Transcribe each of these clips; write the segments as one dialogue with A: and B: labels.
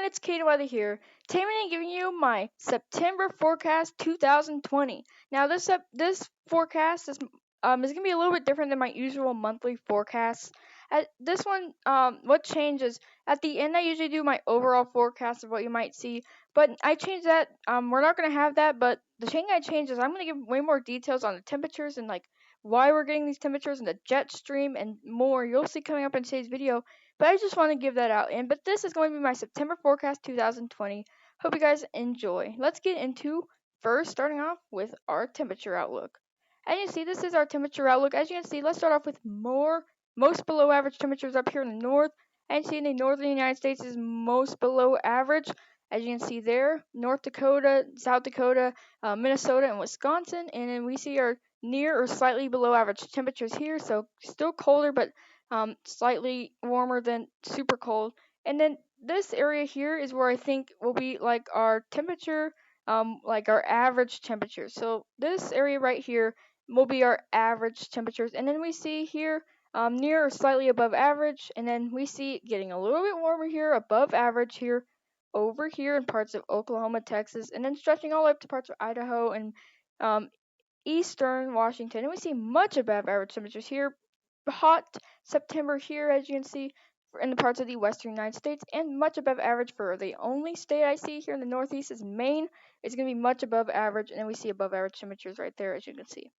A: it's Katie Weather here, taming and giving you my September forecast 2020. Now this forecast is gonna be a little bit different than my usual monthly forecasts. At this one, what changes at the end? I usually do my overall forecast of what you might see, but I changed that. We're not gonna have that, but the thing I changed is I'm gonna give way more details on the temperatures and like why we're getting these temperatures and the jet stream and more. You'll see coming up in today's video. But I just want to give that out. But this is going to be my September forecast 2020. Hope you guys enjoy. Let's get into first starting off with our temperature outlook. As you see, this is our temperature outlook. As you can see, let's start off with most below average temperatures up here in the north. And see in the northern United States is most below average. As you can see there, North Dakota, South Dakota, Minnesota, and Wisconsin. And then we see our near or slightly below average temperatures here. So still colder, but slightly warmer than super cold. And then this area here is where I think will be like our temperature, like our average temperature. So this area right here will be our average temperatures. And then we see here near or slightly above average. And then we see it getting a little bit warmer here, above average here, over here in parts of Oklahoma, Texas, and then stretching all up to parts of Idaho and um, eastern Washington. And we see much above average temperatures here, hot September here, as you can see, in the parts of the western United States, and much above average for the only state I see here in the Northeast is Maine. It's going to be much above average, and then we see above average temperatures right there, as you can see.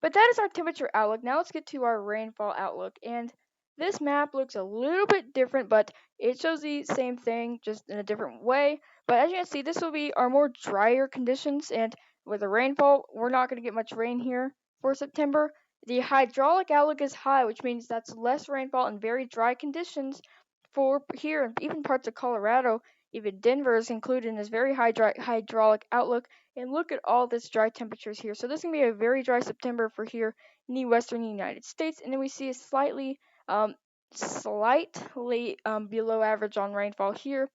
A: But that is our temperature outlook. Now let's get to our rainfall outlook. And this map looks a little bit different, but it shows the same thing, just in a different way. But as you can see, this will be our more drier conditions, and with the rainfall, we're not going to get much rain here for September. The hydraulic outlook is high, which means that's less rainfall and very dry conditions for here and even parts of Colorado. Even Denver is included in this very high hydraulic outlook. And look at all this dry temperatures here. So this is going to be a very dry September for here in the western United States. And then we see a slightly below average on rainfall here.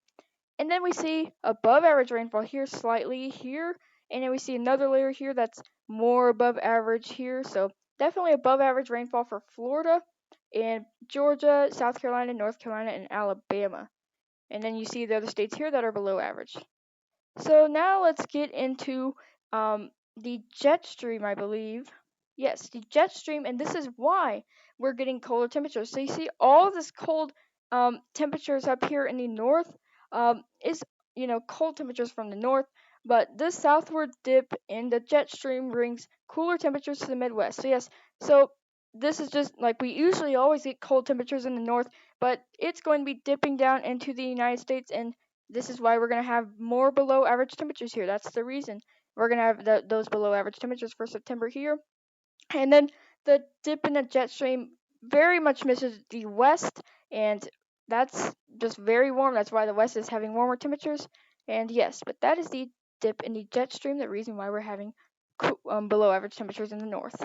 A: And then we see above average rainfall here, slightly here. And then we see another layer here that's more above average here. So definitely above average rainfall for Florida and Georgia, South Carolina, North Carolina, and Alabama. And then you see the other states here that are below average. So now let's get into the jet stream, I believe. Yes, the jet stream, and this is why we're getting colder temperatures. So you see all this cold temperatures up here in the north is, cold temperatures from the north, but this southward dip in the jet stream brings cooler temperatures to the Midwest. So yes, so this is just like we usually always get cold temperatures in the north, but it's going to be dipping down into the United States, and this is why we're going to have more below average temperatures here. That's the reason. We're going to have those below average temperatures for September here. And then the dip in the jet stream very much misses the west, and that's just very warm. That's why the west is having warmer temperatures. And yes, but that is the dip in the jet stream, the reason why we're having below average temperatures in the north.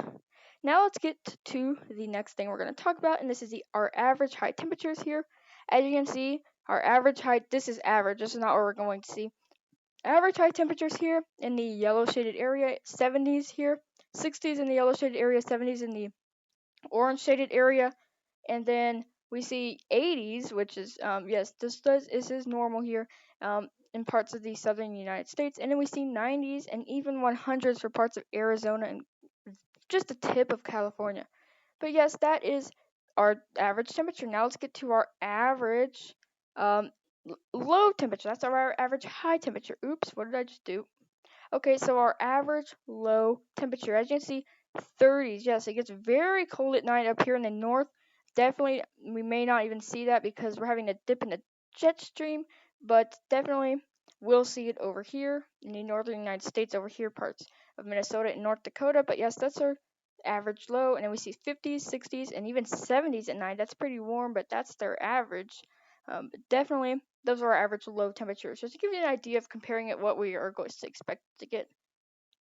A: Now let's get to the next thing we're going to talk about, and this is our average high temperatures here. As you can see, our average height, this is average, this is not what we're going to see. Average high temperatures here in the yellow shaded area, 70s here, 60s in the yellow shaded area, 70s in the orange shaded area, and then we see 80s, which is, yes, this is normal here in parts of the southern United States, and then we see 90s and even 100s for parts of Arizona and just the tip of California. But yes, that is our average temperature. Now let's get to our average low temperature. That's our average high temperature. Oops, what did I just do? Okay, so our average low temperature, as you can see, 30s. Yes, it gets very cold at night up here in the north. Definitely, we may not even see that because we're having a dip in the jet stream, but definitely we'll see it over here in the northern United States, over here, parts of Minnesota and North Dakota. But yes, that's our average low, and then we see 50s, 60s, and even 70s at night. That's pretty warm, but that's their average. Definitely, those are our average low temperatures, just to give you an idea of comparing it what we are going to expect to get.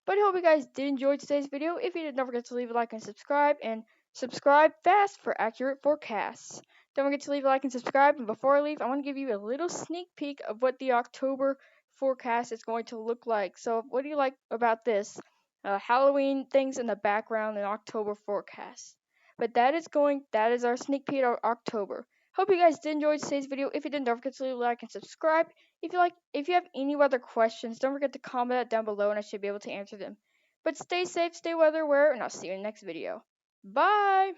A: But I hope you guys did enjoy today's video. If you did, don't forget to leave a like and subscribe fast for accurate forecasts. Don't forget to leave a like and subscribe. And before I leave, I want to give you a little sneak peek of what the October forecast is going to look like. So what do you like about this? Halloween things in the background in October forecast. But that is our sneak peek of October. Hope you guys did enjoy today's video. If you did, don't forget to leave a like and subscribe. If you have any other questions, don't forget to comment that down below and I should be able to answer them. But stay safe, stay weather aware, and I'll see you in the next video. Bye!